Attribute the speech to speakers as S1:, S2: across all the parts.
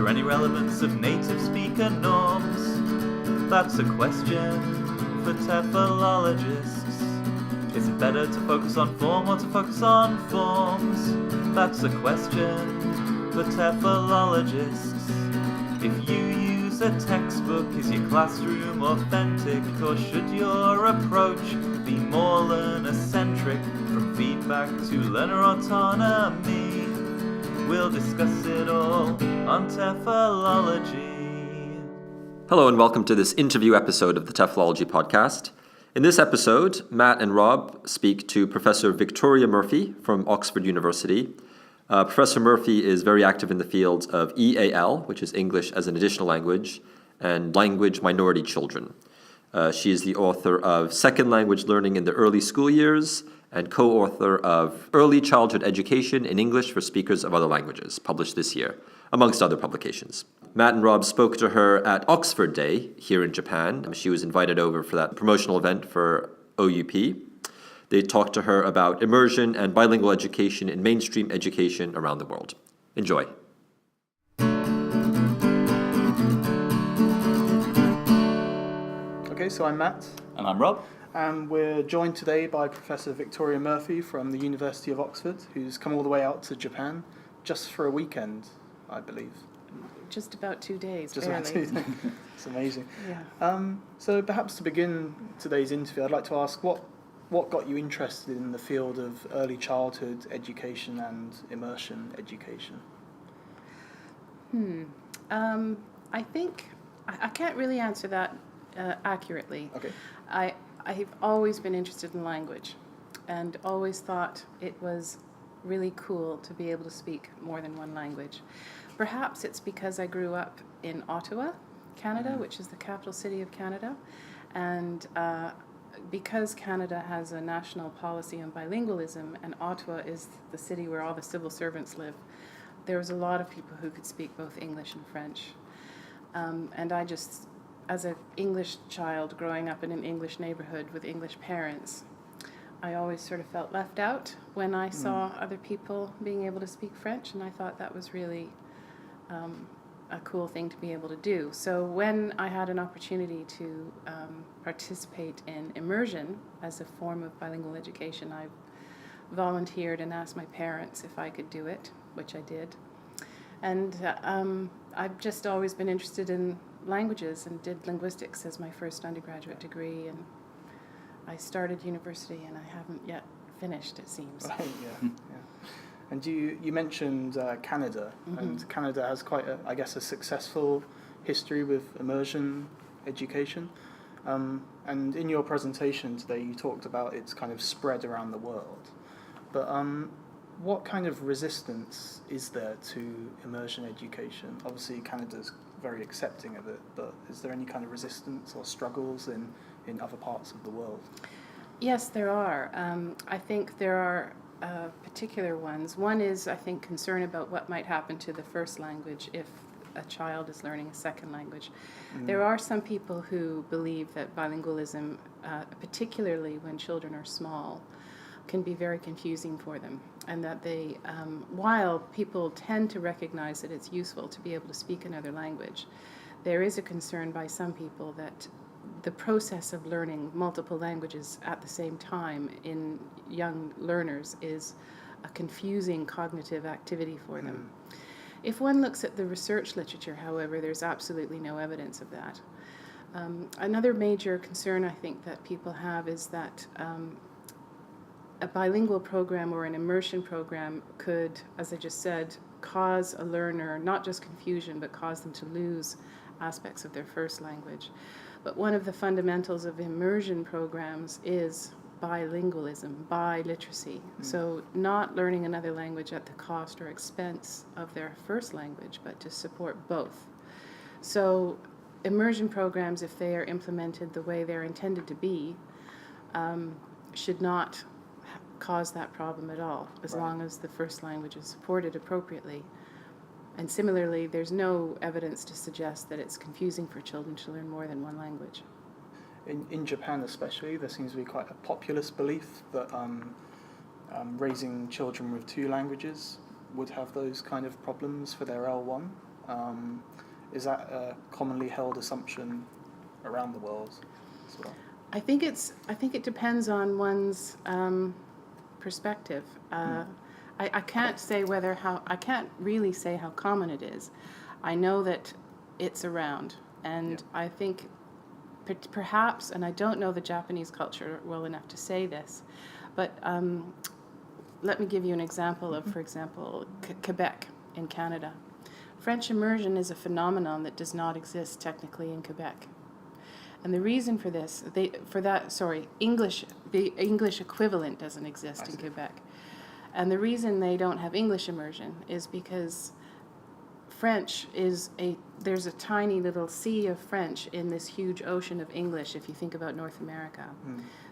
S1: any relevance of native speaker norms? That's a question for TEFLologists. Is it better to focus on form or to focus on forms? That's a question for TEFLologists. If you use a textbook, is your classroom authentic, or should your approach be more learner-centric? From feedback to learner autonomy, we'll discuss it all on TEFLology.
S2: Hello and welcome to this interview episode of the TEFLology Podcast. In this episode, Matt and Rob speak to Professor Victoria Murphy from Oxford University. Professor Murphy is very active in the fields of EAL, which is English as an Additional Language, and Language Minority Children. She is the author of Second Language Learning in the Early School Years and co-author of Early Childhood Education in English for Speakers of Other Languages, published this year, amongst other publications. Matt and Rob spoke to her at Oxford Day here in Japan. She was invited over for that promotional event for OUP. They talked to her about immersion and bilingual education in mainstream education around the world. Enjoy.
S3: Okay, so I'm Matt.
S1: And I'm Rob.
S3: And we're joined today by Professor Victoria Murphy from the University of Oxford, who's come all the way out to Japan just for a weekend, I believe.
S4: Just about 2 days,
S3: Just
S4: barely.
S3: about 2 days. It's amazing.
S4: Yeah.
S3: So perhaps to begin today's interview, I'd like to ask what got you interested in the field of early childhood education and immersion education?
S4: I think I can't really answer that accurately.
S3: Okay.
S4: I've always been interested in language and always thought it was really cool to be able to speak more than one language. Perhaps it's because I grew up in Ottawa, Canada, which is the capital city of Canada, and because Canada has a national policy on bilingualism and Ottawa is the city where all the civil servants live, there was a lot of people who could speak both English and French. And I just, as an English child growing up in an English neighborhood with English parents, I always sort of felt left out when I saw other people being able to speak French, and I thought that was really a cool thing to be able to do. So when I had an opportunity to participate in immersion as a form of bilingual education, I volunteered and asked my parents if I could do it, which I did. And I've just always been interested in languages and did linguistics as my first undergraduate degree, and I started university and I haven't yet finished, it seems.
S3: Right, yeah. And you mentioned Canada, and Canada has quite a successful history with immersion education. And in your presentation today, you talked about its kind of spread around the world. But what kind of resistance is there to immersion education? Obviously, Canada's very accepting of it, but is there any kind of resistance or struggles in other parts of the world?
S4: Yes, there are. I think there are particular ones. One is, I think, concern about what might happen to the first language if a child is learning a second language. There are some people who believe that bilingualism, particularly when children are small, can be very confusing for them, and that they, while people tend to recognize that it's useful to be able to speak another language, there is a concern by some people that the process of learning multiple languages at the same time in young learners is a confusing cognitive activity for them. If one looks at the research literature, however, there's absolutely no evidence of that. Another major concern I think that people have is that a bilingual program or an immersion program could, as I just said, cause a learner not just confusion, but cause them to lose aspects of their first language. But one of the fundamentals of immersion programs is bilingualism, biliteracy. So not learning another language at the cost or expense of their first language, but to support both. So immersion programs, if they are implemented the way they're intended to be, should not cause that problem at all, as long as the first language is supported appropriately. And similarly, there's no evidence to suggest that it's confusing for children to learn more than one language.
S3: In Japan especially, there seems to be quite a populist belief that raising children with two languages would have those kind of problems for their L1. Is that a commonly held assumption around the world as well?
S4: I think it depends on one's perspective. I can't really say how common it is. I know that it's around, and I think perhaps, and I don't know the Japanese culture well enough to say this, but let me give you an example of, for example, Quebec in Canada. French immersion is a phenomenon that does not exist technically in Quebec. And the reason for this, the English equivalent doesn't exist in Quebec. And the reason they don't have English immersion is because French there's a tiny little sea of French in this huge ocean of English if you think about North America.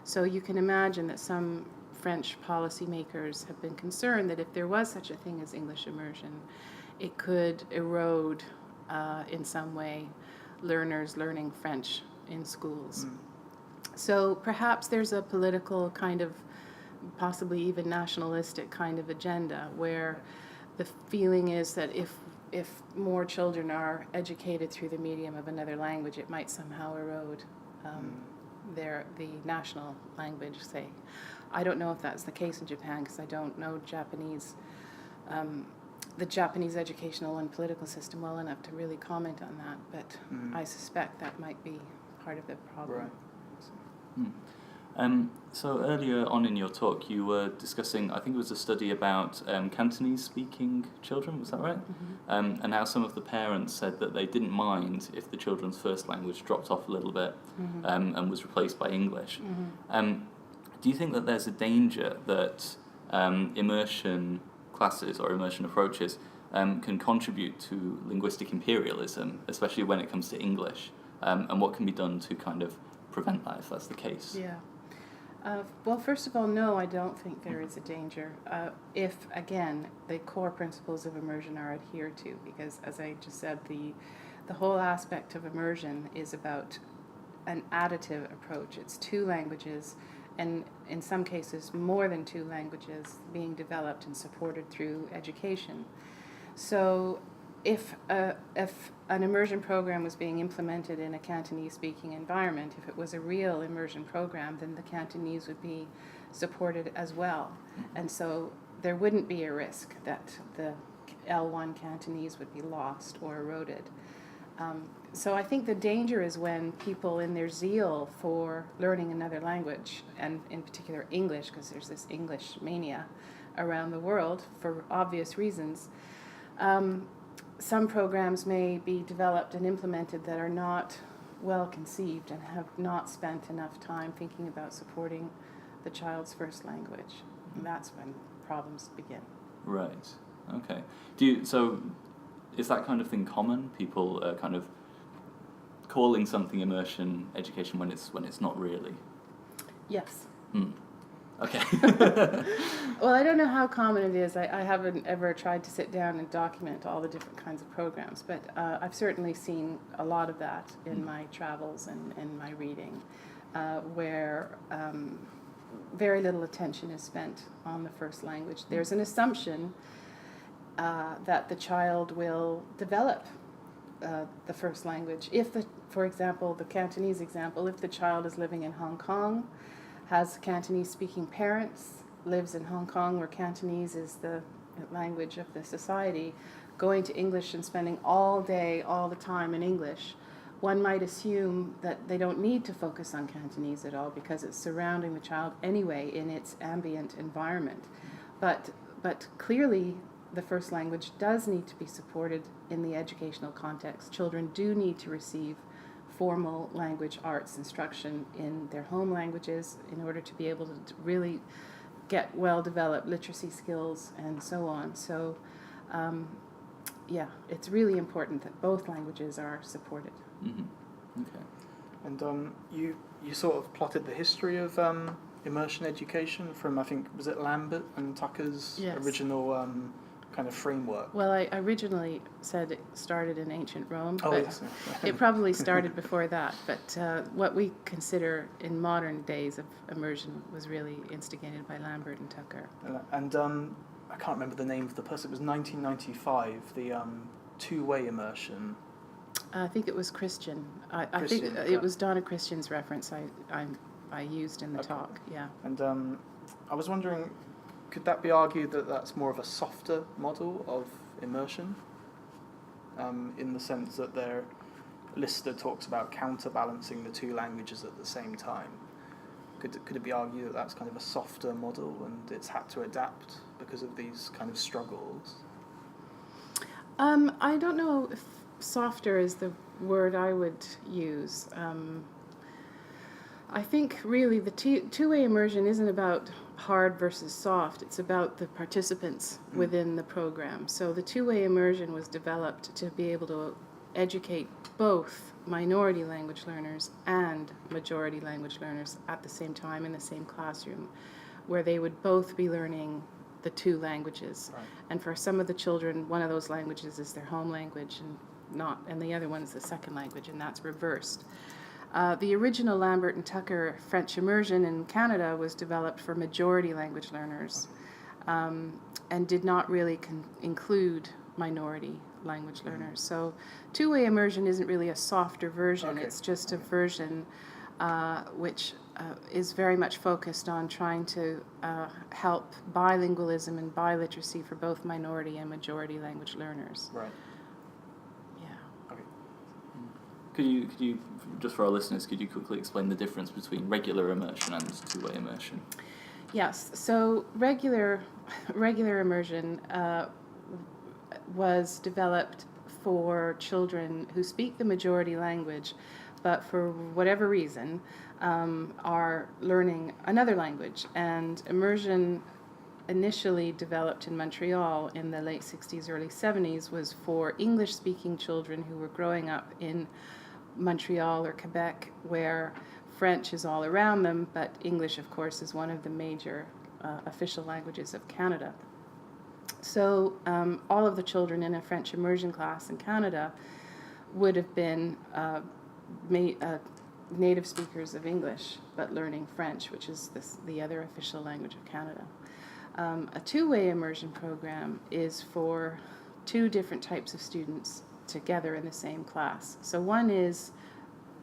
S4: So you can imagine that some French policymakers have been concerned that if there was such a thing as English immersion, it could erode in some way learners learning French in schools. So perhaps there's a political kind of, possibly even nationalistic kind of agenda where the feeling is that if more children are educated through the medium of another language, it might somehow erode the national language, say. I don't know if that's the case in Japan because I don't know the Japanese educational and political system well enough to really comment on that, but I suspect that might be part of the problem.
S1: Right. So earlier on in your talk, you were discussing, I think it was a study about Cantonese-speaking children, was that right? And how some of the parents said that they didn't mind if the children's first language dropped off a little bit and was replaced by English. Do you think that there's a danger that immersion classes or immersion approaches can contribute to linguistic imperialism, especially when it comes to English? And what can be done to kind of prevent that if that's the case?
S4: Yeah. Well, first of all, no, I don't think there is a danger if, again, the core principles of immersion are adhered to, because, as I just said, the whole aspect of immersion is about an additive approach. It's two languages, and in some cases more than two languages being developed and supported through education. So if an immersion program was being implemented in a Cantonese-speaking environment, if it was a real immersion program, then the Cantonese would be supported as well. And so there wouldn't be a risk that the L1 Cantonese would be lost or eroded. So I think the danger is when people, in their zeal for learning another language, and in particular English, because there's this English mania around the world for obvious reasons, some programs may be developed and implemented that are not well conceived and have not spent enough time thinking about supporting the child's first language. And that's when problems begin.
S1: Right. Okay. So is that kind of thing common? People kind of calling something immersion education when it's not really?
S4: Yes.
S1: Okay.
S4: Well, I don't know how common it is. I haven't ever tried to sit down and document all the different kinds of programs, but I've certainly seen a lot of that in my travels and my reading, where very little attention is spent on the first language. There's an assumption that the child will develop the first language. For example, the Cantonese example, if the child is living in Hong Kong, has Cantonese-speaking parents, lives in Hong Kong where Cantonese is the language of the society, going to English and spending all day, all the time in English, one might assume that they don't need to focus on Cantonese at all because it's surrounding the child anyway in its ambient environment. But clearly, the first language does need to be supported in the educational context. Children do need to receive formal language arts instruction in their home languages in order to be able to really get well-developed literacy skills and so on. So, it's really important that both languages are supported.
S1: Okay.
S3: And you sort of plotted the history of immersion education from, I think, was it Lambert and Tucker's original kind of framework?
S4: Well, I originally said it started in ancient Rome,
S3: but
S4: yes. It probably started before that. But what we consider in modern days of immersion was really instigated by Lambert and Tucker.
S3: And I can't remember the name of the person. It was 1995. two-way immersion.
S4: I think it was Christian. I
S3: Christian,
S4: think
S3: yeah.
S4: it was Donna Christian's reference I used in the talk. Yeah.
S3: And I was wondering, could that be argued that that's more of a softer model of immersion, in the sense that Lister talks about counterbalancing the two languages at the same time? Could it be argued that that's kind of a softer model and it's had to adapt because of these kind of struggles?
S4: I don't know if softer is the word I would use. I think really the two-way immersion isn't about hard versus soft. It's about the participants within the program. So the two-way immersion was developed to be able to educate both minority language learners and majority language learners at the same time in the same classroom, where they would both be learning the two languages.
S3: Right.
S4: And for some of the children, one of those languages is their home language and the other one's the second language, and that's reversed. The original Lambert and Tucker French immersion in Canada was developed for majority language learners, and did not really include minority language learners. So two-way immersion isn't really a softer version.
S3: Okay.
S4: It's just a version which is very much focused on trying to help bilingualism and biliteracy for both minority and majority language learners.
S3: Right.
S4: Yeah.
S3: Okay.
S5: Could you, just for our listeners, could you quickly explain the difference between regular immersion and two-way immersion?
S4: Yes. So regular immersion was developed for children who speak the majority language, but for whatever reason are learning another language. And immersion, initially developed in Montreal in the late 60s, early 70s, was for English-speaking children who were growing up in Montreal or Quebec, where French is all around them, but English, of course, is one of the major official languages of Canada. So all of the children in a French immersion class in Canada would have been native speakers of English, but learning French, which is the other official language of Canada. A two-way immersion program is for two different types of students together in the same class. So one is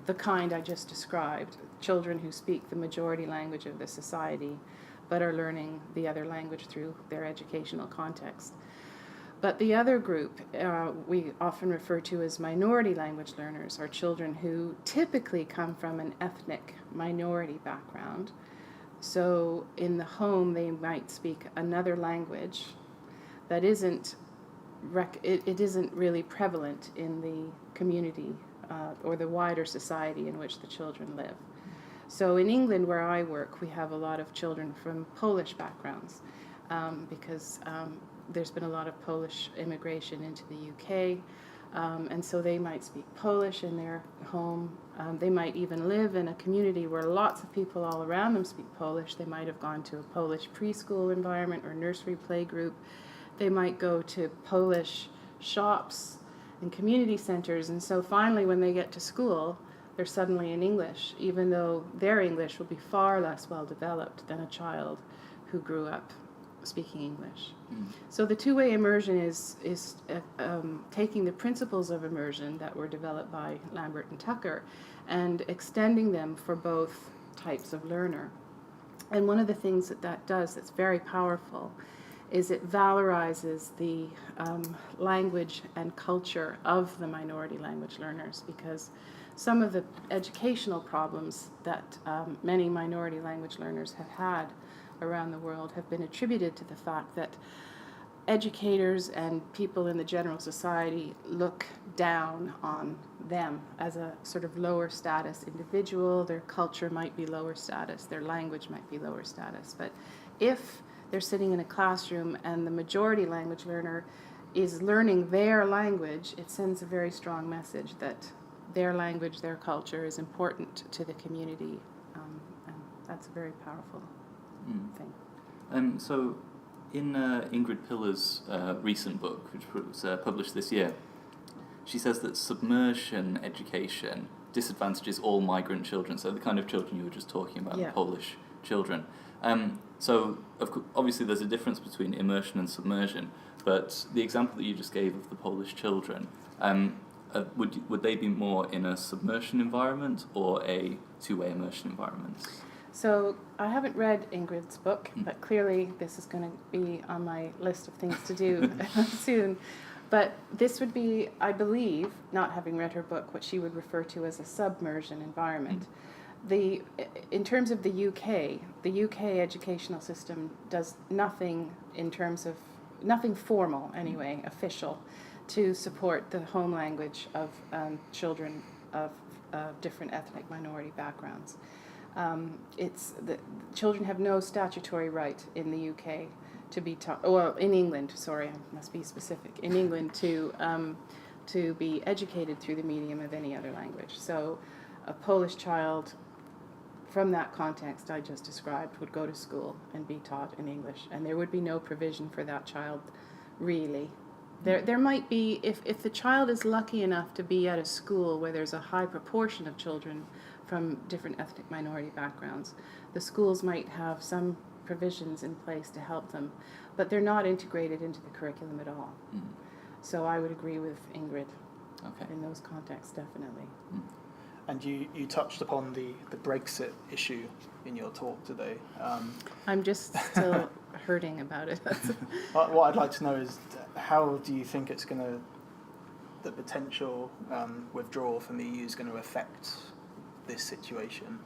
S4: the kind I just described, children who speak the majority language of the society, but are learning the other language through their educational context. But the other group we often refer to as minority language learners are children who typically come from an ethnic minority background. So in the home they might speak another language that isn't really prevalent in the community or the wider society in which the children live. So in England, where I work, we have a lot of children from Polish backgrounds because there's been a lot of Polish immigration into the UK, and so they might speak Polish in their home. They might even live in a community where lots of people all around them speak Polish. They might have gone to a Polish preschool environment or nursery play group. They might go to Polish shops and community centers, and so finally when they get to school, they're suddenly in English, even though their English will be far less well developed than a child who grew up speaking English. So the two-way immersion is taking the principles of immersion that were developed by Lambert and Tucker and extending them for both types of learner. And one of the things that does that's very powerful is it valorizes the language and culture of the minority language learners, because some of the educational problems that many minority language learners have had around the world have been attributed to the fact that educators and people in the general society look down on them as a sort of lower status individual. Their culture might be lower status, their language might be lower status. But if they're sitting in a classroom and the majority language learner is learning their language, it sends a very strong message that their language, their culture is important to the community, and that's a very powerful thing.
S5: So in Ingrid Piller's recent book, which was published this year, she says that submersion education disadvantages all migrant children, so the kind of children you were just talking about,
S4: Yeah.
S5: Polish children. So obviously there's a difference between immersion and submersion, But the example that you just gave of the Polish children, would they be more in a submersion environment or a two-way immersion environment?
S4: So I haven't read Ingrid's book, but clearly this is going to be on my list of things to do soon. But this would be, I believe, not having read her book, what she would refer to as a submersion environment. In terms of the UK educational system does nothing in terms of, nothing formal anyway, official, to support the home language of children of different ethnic minority backgrounds. Children have no statutory right in the UK to be taught, or in England, sorry, I must be specific, in England to be educated through the medium of any other language. So a Polish child from that context I just described would go to school and be taught in English, and there would be no provision for that child, really. There might be, if the child is lucky enough to be at a school where there's a high proportion of children from different ethnic minority backgrounds, the schools might have some provisions in place to help them, but they're not integrated into the curriculum at all. So I would agree with Ingrid in those contexts, definitely.
S3: And you touched upon the Brexit issue in your talk today.
S4: I'm just still hurting about it.
S3: What I'd like to know is, how do you think it's going to, the potential withdrawal from the EU is going to affect this situation?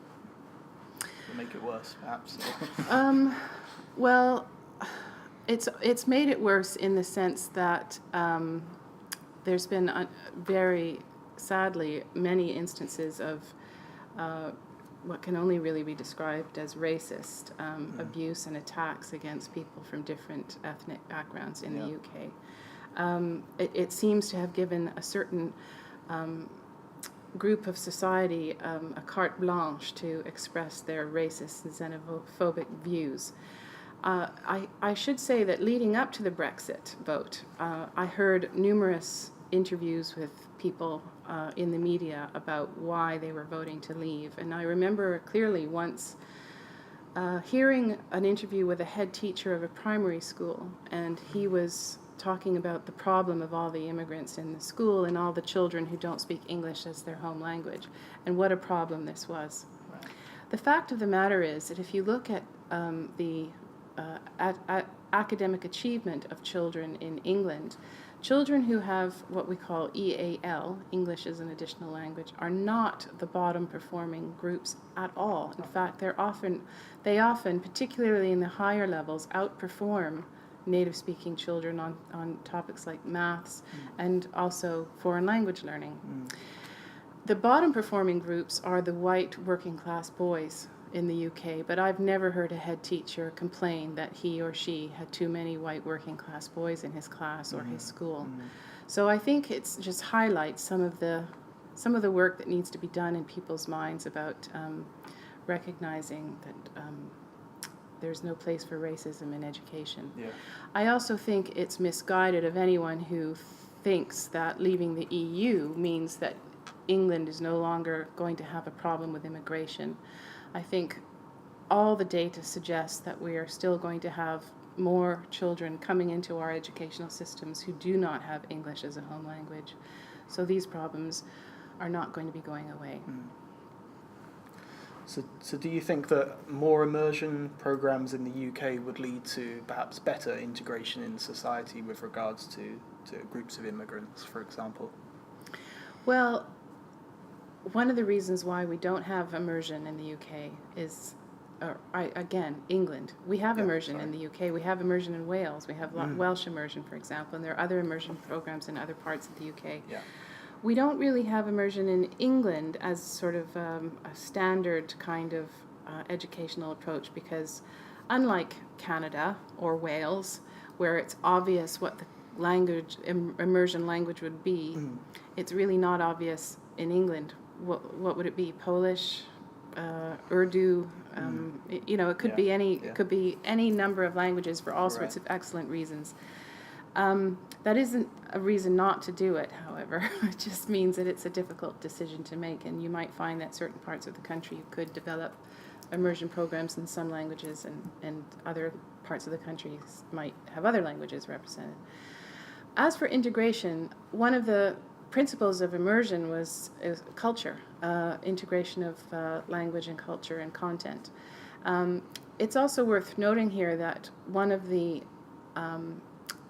S3: Will make it worse, perhaps?
S4: Well, it's made it worse in the sense that there's been very sadly many instances of what can only really be described as racist abuse and attacks against people from different ethnic backgrounds in the UK. It seems to have given a certain group of society a carte blanche to express their racist and xenophobic views. I should say that leading up to the Brexit vote, I heard numerous interviews with people in the media about why they were voting to leave. And I remember clearly once hearing an interview with a head teacher of a primary school, and he was talking about the problem of all the immigrants in the school and all the children who don't speak English as their home language, and what a problem this was. Right. The fact of the matter is that if you look at the academic achievement of children in England, children who have what we call EAL, English as an additional language, are not the bottom performing groups at all. In fact, they often, particularly in the higher levels, outperform native speaking children on topics like maths and also foreign language learning. The bottom performing groups are the white working class boys in the UK, but I've never heard a head teacher complain that he or she had too many white working class boys in his class or his school. So I think it just highlights some of the work that needs to be done in people's minds about recognizing that there's no place for racism in education. I also think it's misguided of anyone who thinks that leaving the EU means that England is no longer going to have a problem with immigration. I think all the data suggests that we are still going to have more children coming into our educational systems who do not have English as a home language. So these problems are not going to be going away.
S3: So do you think that more immersion programs in the UK would lead to perhaps better integration in society with regards to groups of immigrants, for example?
S4: Well, one of the reasons why we don't have immersion in the UK is, again, England. We have immersion in the UK. We have immersion in Wales. We have Welsh immersion, for example, and there are other immersion programs in other parts of the UK. We don't really have immersion in England as sort of a standard kind of educational approach, because unlike Canada or Wales, where it's obvious what the language, immersion language would be, it's really not obvious in England. What would it be? Polish, Urdu? It could be any. It could be any number of languages for all sorts of excellent reasons. That isn't a reason not to do it, however. It just means that it's a difficult decision to make, and you might find that certain parts of the country you could develop immersion programs in some languages, and other parts of the country might have other languages represented. As for integration, one of the principles of immersion is culture, integration of language and culture and content. It's also worth noting here that one of the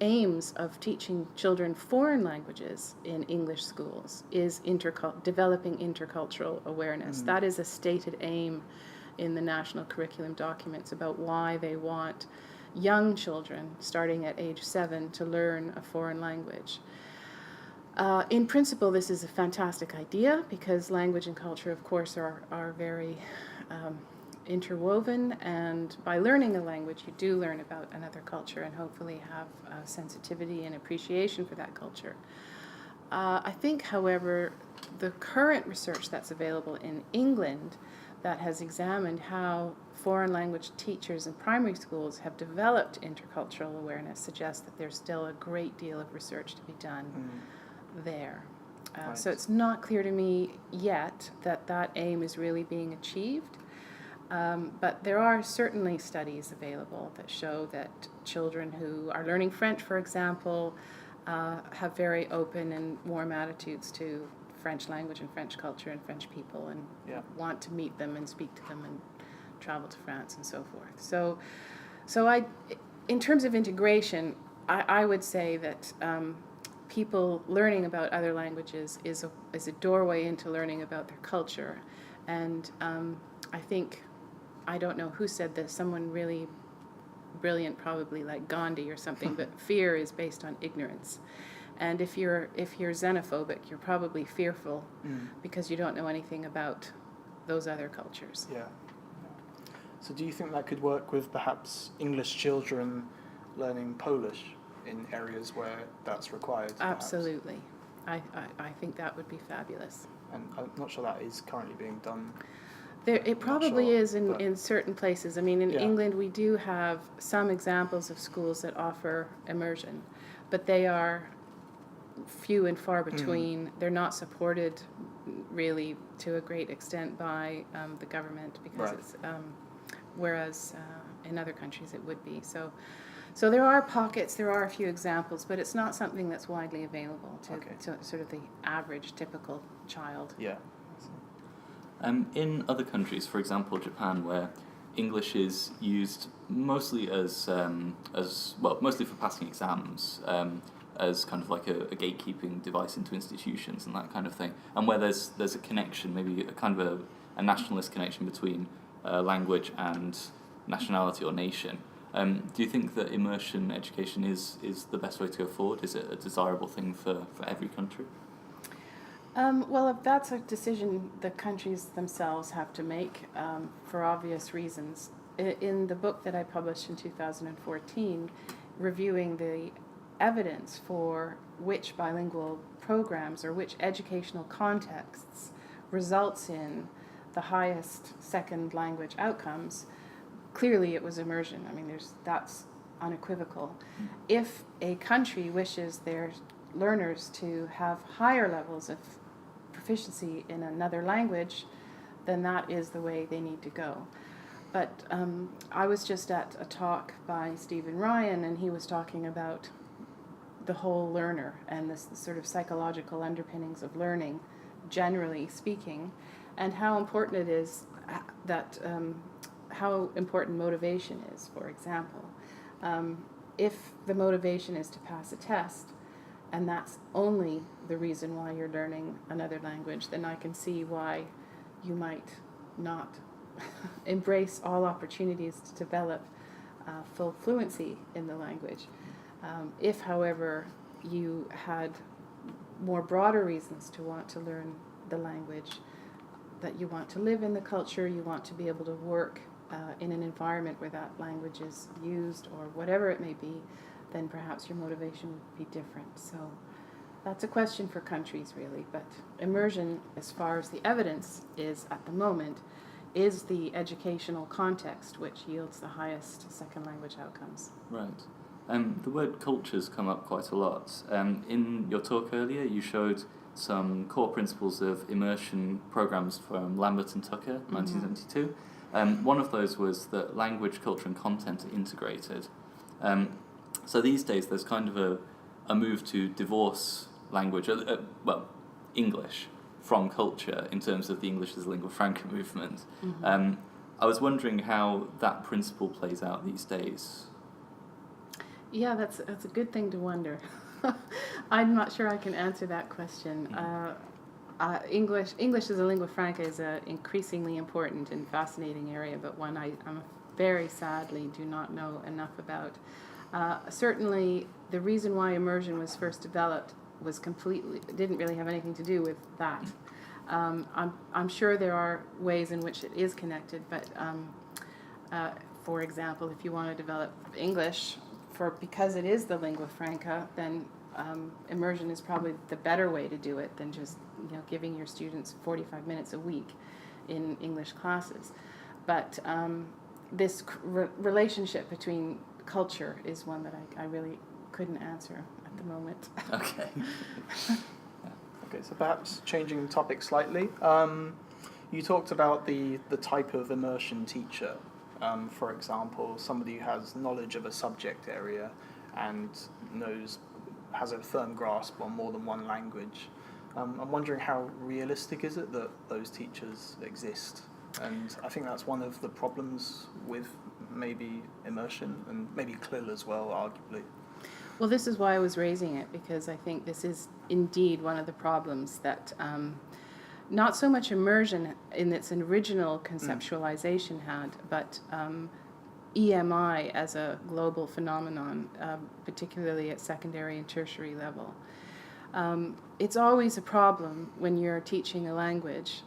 S4: aims of teaching children foreign languages in English schools is developing intercultural awareness. That is a stated aim in the national curriculum documents about why they want young children, starting at age 7, to learn a foreign language. In principle, this is a fantastic idea because language and culture, of course, are very interwoven, and by learning a language, you do learn about another culture and hopefully have sensitivity and appreciation for that culture. I think, however, the current research that's available in England that has examined how foreign language teachers in primary schools have developed intercultural awareness suggests that there's still a great deal of research to be done there.
S3: Right.
S4: So it's not clear to me yet that aim is really being achieved. But there are certainly studies available that show that children who are learning French, for example, have very open and warm attitudes to French language and French culture and French people, and want to meet them and speak to them and travel to France and so forth. So in terms of integration, I would say that people learning about other languages is a doorway into learning about their culture, and I don't know who said this, someone really brilliant, probably like Gandhi or something, but fear is based on ignorance. And if you're xenophobic, you're probably fearful because you don't know anything about those other cultures.
S3: Yeah. So do you think that could work with perhaps English children learning Polish in areas where that's required? Perhaps?
S4: Absolutely. I think that would be fabulous.
S3: And I'm not sure that is currently being done.
S4: It probably
S3: sure,
S4: is in certain places. I mean, in England, we do have some examples of schools that offer immersion, but they are few and far between. They're not supported really to a great extent by the government because it's whereas in other countries it would be. So there are pockets, there are a few examples, but it's not something that's widely available to sort of the average, typical child.
S3: Yeah.
S5: In other countries, for example, Japan, where English is used mostly mostly for passing exams, as kind of like a gatekeeping device into institutions and that kind of thing, and where there's a connection, maybe a kind of a nationalist connection between language and nationality or nation. Do you think that immersion education is the best way to go forward? Is it a desirable thing for every country?
S4: Well, if that's a decision the countries themselves have to make for obvious reasons. In the book that I published in 2014, reviewing the evidence for which bilingual programs or which educational contexts results in the highest second language outcomes, clearly it was immersion. I mean, that's unequivocal. If a country wishes their learners to have higher levels of proficiency in another language, then that is the way they need to go. But I was just at a talk by Stephen Ryan, and he was talking about the whole learner and this sort of psychological underpinnings of learning, generally speaking, and how important it is that how important motivation is, for example. If the motivation is to pass a test, and that's only the reason why you're learning another language, then I can see why you might not embrace all opportunities to develop full fluency in the language. If, however, you had more broader reasons to want to learn the language, that you want to live in the culture, you want to be able to work in an environment where that language is used or whatever it may be, then perhaps your motivation would be different. So that's a question for countries, really. But immersion, as far as the evidence is at the moment, is the educational context which yields the highest second language outcomes.
S5: Right. The word cultures come up quite a lot. In your talk earlier, you showed some core principles of immersion programs from Lambert and Tucker, 1972. One of those was that language, culture and content are integrated. So these days there's kind of a move to divorce language, English, from culture in terms of the English as a lingua franca movement. I was wondering how that principle plays out these days.
S4: Yeah, that's a good thing to wonder. I'm not sure I can answer that question. English as a lingua franca is an increasingly important and fascinating area, but one I very sadly do not know enough about. Certainly, the reason why immersion was first developed didn't really have anything to do with that. I'm sure there are ways in which it is connected, but for example, if you want to develop English because it is the lingua franca, then immersion is probably the better way to do it than just giving your students 45 minutes a week in English classes. But this relationship between culture is one that I really couldn't answer at the moment.
S5: Okay.
S3: Okay, so perhaps changing the topic slightly. You talked about the type of immersion teacher. For example, somebody who has knowledge of a subject area and has a firm grasp on more than one language. I'm wondering how realistic is it that those teachers exist? And I think that's one of the problems with maybe immersion and maybe CLIL as well, arguably.
S4: Well, this is why I was raising it, because I think this is indeed one of the problems that not so much immersion in its original conceptualization had, but EMI as a global phenomenon, particularly at secondary and tertiary level. It's always a problem when you're teaching a language,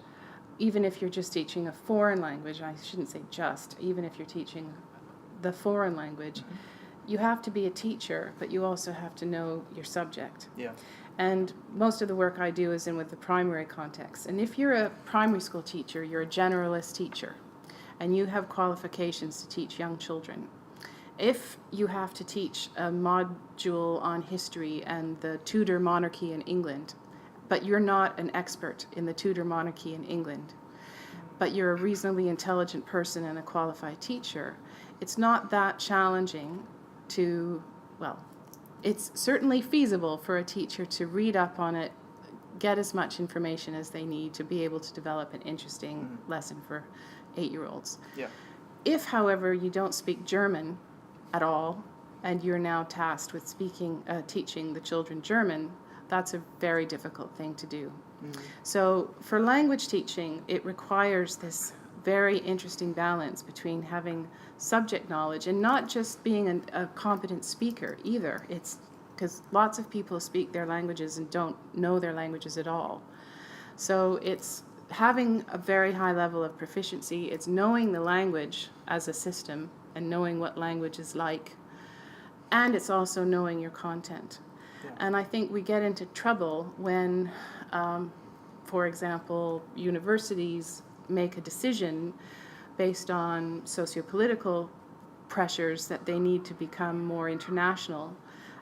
S4: even if you're just teaching a foreign language. I shouldn't say just, even if you're teaching the foreign language, you have to be a teacher, but you also have to know your subject.
S3: Yeah.
S4: And most of the work I do is with the primary context. And if you're a primary school teacher, you're a generalist teacher, and you have qualifications to teach young children. If you have to teach a module on history and the Tudor monarchy in England, but you're not an expert in the Tudor monarchy in England, but you're a reasonably intelligent person and a qualified teacher, it's not that challenging to, it's certainly feasible for a teacher to read up on it, get as much information as they need to be able to develop an interesting lesson for 8-year-olds.
S3: Yeah.
S4: If, however, you don't speak German at all, and you're now tasked with teaching the children German, that's a very difficult thing to do. So for language teaching, it requires this very interesting balance between having subject knowledge and not just being a competent speaker either. It's because lots of people speak their languages and don't know their languages at all. So it's having a very high level of proficiency. It's knowing the language as a system and knowing what language is like. And it's also knowing your content. Yeah. And I think we get into trouble when, for example, universities make a decision based on sociopolitical pressures that they need to become more international,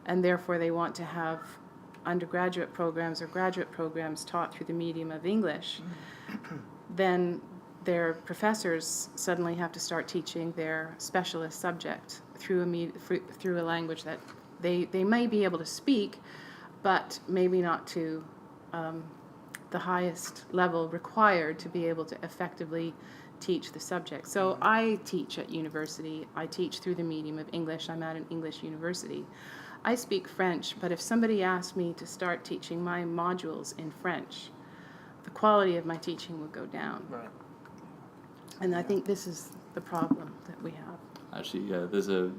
S4: and therefore they want to have undergraduate programs or graduate programs taught through the medium of English. Then their professors suddenly have to start teaching their specialist subject through a language that they may be able to speak, but maybe not to the highest level required to be able to effectively teach the subject. So I teach at university. I teach through the medium of English. I'm at an English university. I speak French, but if somebody asked me to start teaching my modules in French, the quality of my teaching would go down.
S3: Right.
S4: And I think this is the problem that we have.
S5: Actually, there's a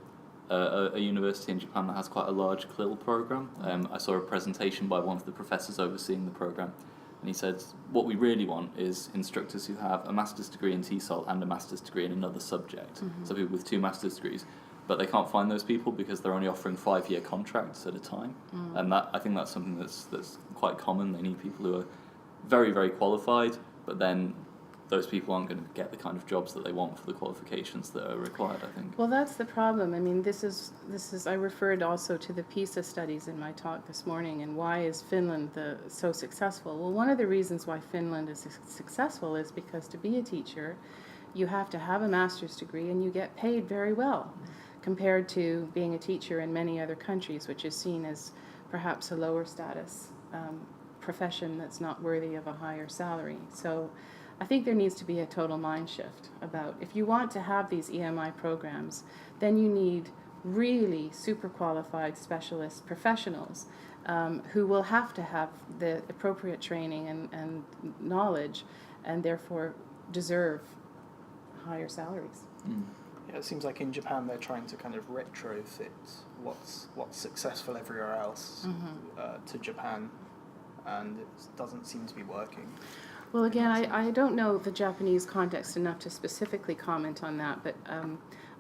S5: university in Japan that has quite a large CLIL program. I saw a presentation by one of the professors overseeing the program, and he said, what we really want is instructors who have a master's degree in TEFL and a master's degree in another subject. So people with 2 master's degrees, but they can't find those people because they're only offering 5-year contracts at a time. And I think that's something that's quite common. They need people who are very, very qualified, but then those people aren't going to get the kind of jobs that they want for the qualifications that are required, I think.
S4: Well, that's the problem. I mean, this is I referred also to the PISA studies in my talk this morning, and why is Finland so successful? Well, one of the reasons why Finland is successful is because to be a teacher, you have to have a master's degree and you get paid very well, compared to being a teacher in many other countries, which is seen as perhaps a lower status profession that's not worthy of a higher salary. So I think there needs to be a total mind shift about, if you want to have these EMI programs, then you need really super qualified specialist professionals who will have to have the appropriate training and knowledge, and therefore deserve higher salaries.
S5: Mm.
S3: Yeah, it seems like in Japan they're trying to kind of retrofit what's successful everywhere else to Japan, and it doesn't seem to be working.
S4: Well, again, I don't know the Japanese context enough to specifically comment on that, but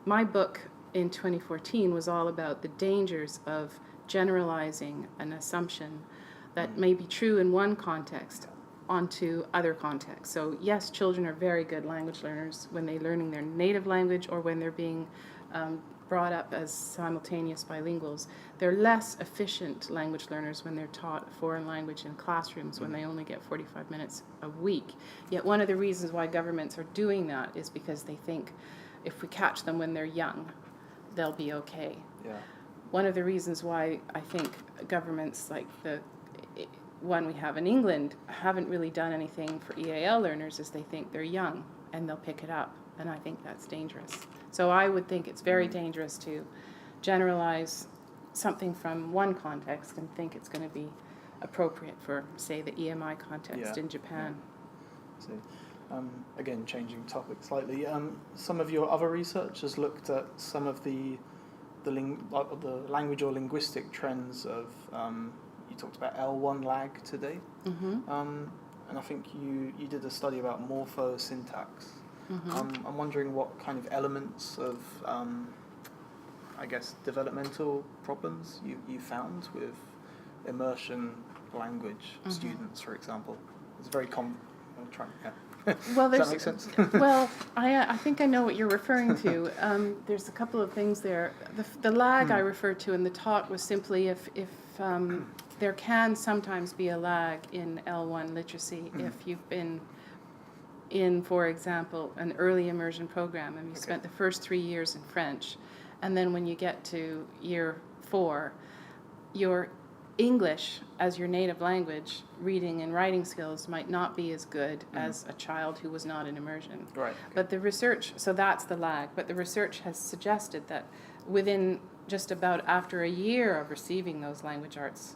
S4: my book in 2014 was all about the dangers of generalizing an assumption that may be true in one context onto other contexts. So yes, children are very good language learners when they're learning their native language or when they're being brought up as simultaneous bilinguals. They're less efficient language learners when they're taught a foreign language in classrooms when they only get 45 minutes a week. Yet one of the reasons why governments are doing that is because they think if we catch them when they're young, they'll be okay.
S3: Yeah.
S4: One of the reasons why I think governments like the one we have in England haven't really done anything for EAL learners is they think they're young and they'll pick it up, and I think that's dangerous. So I would think it's very dangerous to generalize something from one context and think it's going to be appropriate for, say, the EMI context in Japan.
S3: Yeah. So, again, changing topic slightly, some of your other research has looked at some of the language or linguistic trends of, you talked about L1 lag today, and I think you did a study about morphosyntax. I'm wondering what kind of elements of, I guess, developmental problems you found with immersion language students, for example. It's very
S4: Well,
S3: does that make sense?
S4: Well, I think I know what you're referring to. There's a couple of things there. The lag I referred to in the talk was simply if there can sometimes be a lag in L1 literacy if you've been in, for example, an early immersion program and you spent the first 3 years in French, and then when you get to year 4, your English as your native language, reading and writing skills might not be as good as a child who was not in immersion.
S3: Right.
S4: But the research, so that's the lag, but the research has suggested that within just about after a year of receiving those language arts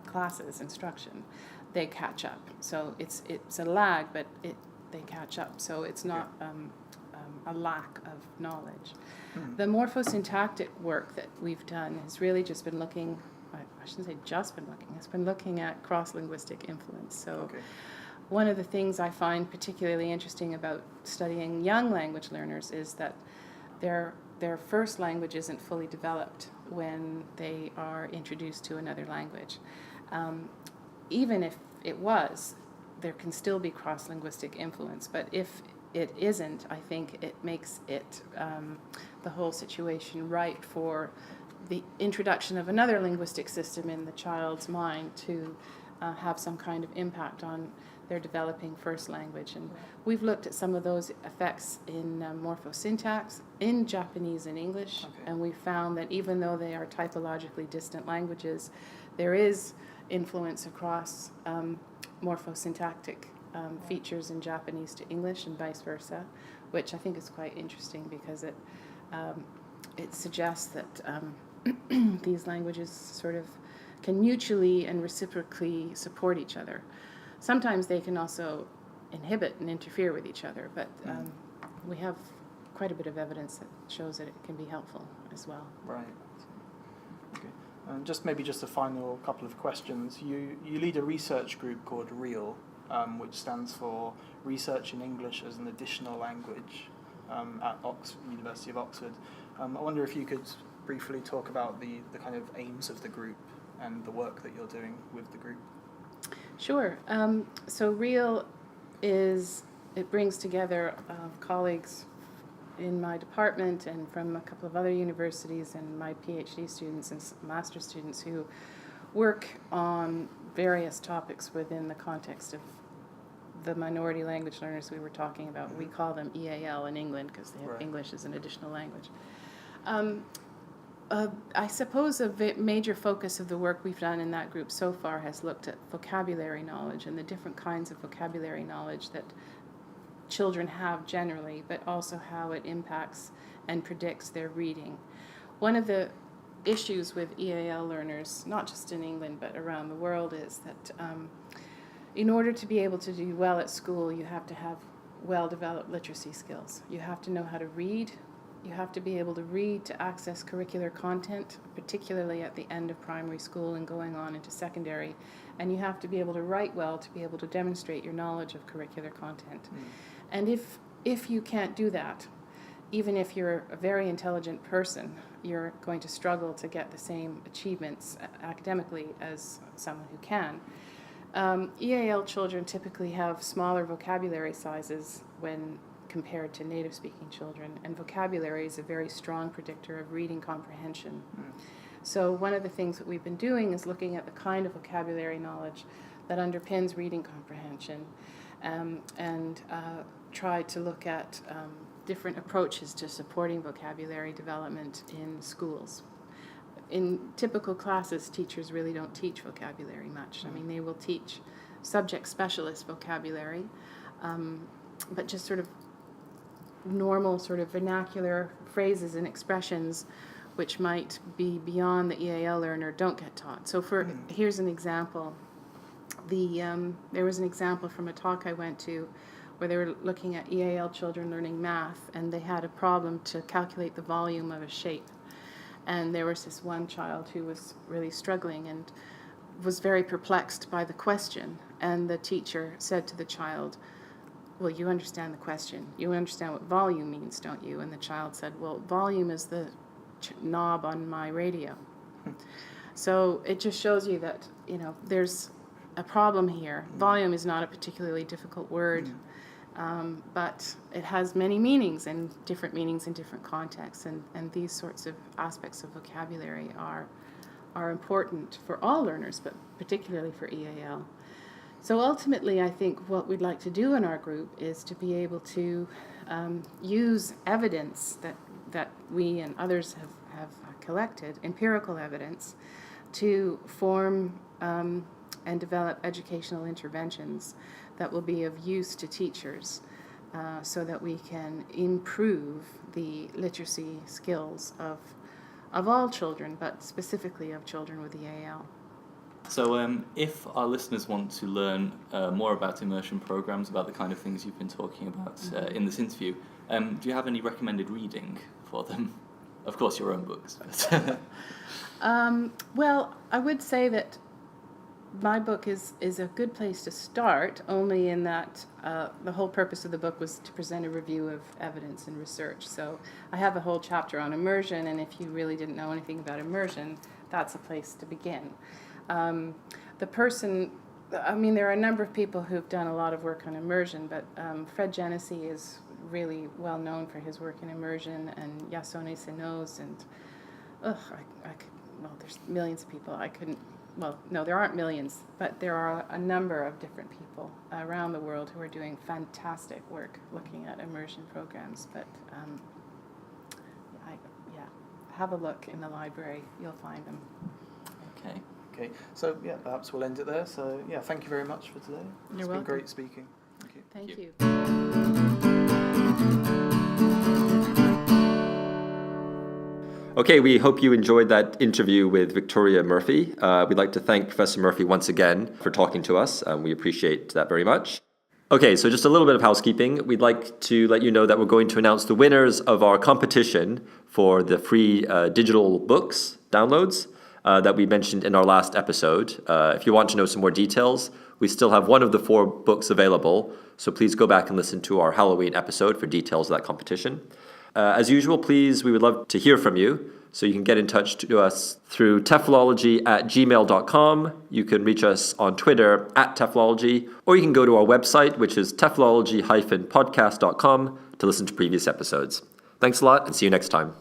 S4: classes, instruction, they catch up. So it's a lag, but they catch up. So it's not a lack of knowledge. The morphosyntactic work that we've done has really just been looking, I shouldn't say just been looking, it's been looking at cross-linguistic influence. So one of the things I find particularly interesting about studying young language learners is that their first language isn't fully developed when they are introduced to another language. Even if it was, there can still be cross-linguistic influence, but if it isn't, I think it makes it the whole situation right for the introduction of another linguistic system in the child's mind to have some kind of impact on their developing first language. And we've looked at some of those effects in morphosyntax, in Japanese and English, and we found that even though they are typologically distant languages, there is influence across morphosyntactic features in Japanese to English and vice versa, which I think is quite interesting because it suggests that these languages sort of can mutually and reciprocally support each other. Sometimes they can also inhibit and interfere with each other, but we have quite a bit of evidence that shows that it can be helpful as well.
S3: Right. Okay. Just a final couple of questions. You lead a research group called REAL, which stands for Research in English as an Additional Language at University of Oxford. I wonder if you could briefly talk about the kind of aims of the group and the work that you're doing with the group.
S4: Sure. So REAL is it brings together colleagues in my department and from a couple of other universities and my PhD students and master students who work on various topics within the context of the minority language learners we were talking about. We call them EAL in England because they have English as an additional language. I suppose a major focus of the work we've done in that group so far has looked at vocabulary knowledge and the different kinds of vocabulary knowledge that children have generally, but also how it impacts and predicts their reading. One of the issues with EAL learners, not just in England but around the world, is that in order to be able to do well at school, you have to have well-developed literacy skills. You have to know how to read. You have to be able to read to access curricular content, particularly at the end of primary school and going on into secondary. And you have to be able to write well to be able to demonstrate your knowledge of curricular content. And if you can't do that, even if you're a very intelligent person, you're going to struggle to get the same achievements academically as someone who can. EAL children typically have smaller vocabulary sizes when compared to native-speaking children, and vocabulary is a very strong predictor of reading comprehension. So one of the things that we've been doing is looking at the kind of vocabulary knowledge that underpins reading comprehension, and try to look at different approaches to supporting vocabulary development in schools. In typical classes, teachers really don't teach vocabulary much. I mean, they will teach subject specialist vocabulary, but just sort of normal sort of vernacular phrases and expressions which might be beyond the EAL learner don't get taught. So here's an example. There was an example from a talk I went to where they were looking at EAL children learning math, and they had a problem to calculate the volume of a shape. And there was this one child who was really struggling and was very perplexed by the question. And the teacher said to the child, "Well, you understand the question. You understand what volume means, don't you?" And the child said, "Well, volume is the knob on my radio." So it just shows you that, there's a problem here. Volume is not a particularly difficult word, but it has many meanings and different meanings in different contexts, and these sorts of aspects of vocabulary are important for all learners, but particularly for EAL. So ultimately, I think what we'd like to do in our group is to be able to use evidence that we and others have collected, empirical evidence, to form and develop educational interventions that will be of use to teachers so that we can improve the literacy skills of all children, but specifically of children with EAL.
S5: So if our listeners want to learn more about immersion programs, about the kind of things you've been talking about in this interview, do you have any recommended reading for them? Of course, your own books. But
S4: Well, I would say that my book is a good place to start, only in that the whole purpose of the book was to present a review of evidence and research. So I have a whole chapter on immersion, and if you really didn't know anything about immersion, that's a place to begin. There are a number of people who've done a lot of work on immersion, but Fred Genesee is really well known for his work in immersion, and Yasone Senos, and there's millions of people. There aren't millions, but there are a number of different people around the world who are doing fantastic work looking at immersion programs. But have a look in the library; you'll find them.
S5: Okay.
S3: So perhaps we'll end it there. So thank you very much for today.
S4: You're welcome.
S3: Been great speaking. Thank you.
S4: Thank you.
S2: Okay, we hope you enjoyed that interview with Victoria Murphy. We'd like to thank Professor Murphy once again for talking to us. We appreciate that very much. Okay, so just a little bit of housekeeping. We'd like to let you know that we're going to announce the winners of our competition for the free digital books downloads that we mentioned in our last episode. If you want to know some more details, we still have one of the 4 books available, so please go back and listen to our Halloween episode for details of that competition. As usual, we would love to hear from you. So you can get in touch to us through TEFLology@gmail.com. You can reach us on Twitter @TEFLology, or you can go to our website, which is TEFLology-podcast.com, to listen to previous episodes. Thanks a lot, and see you next time.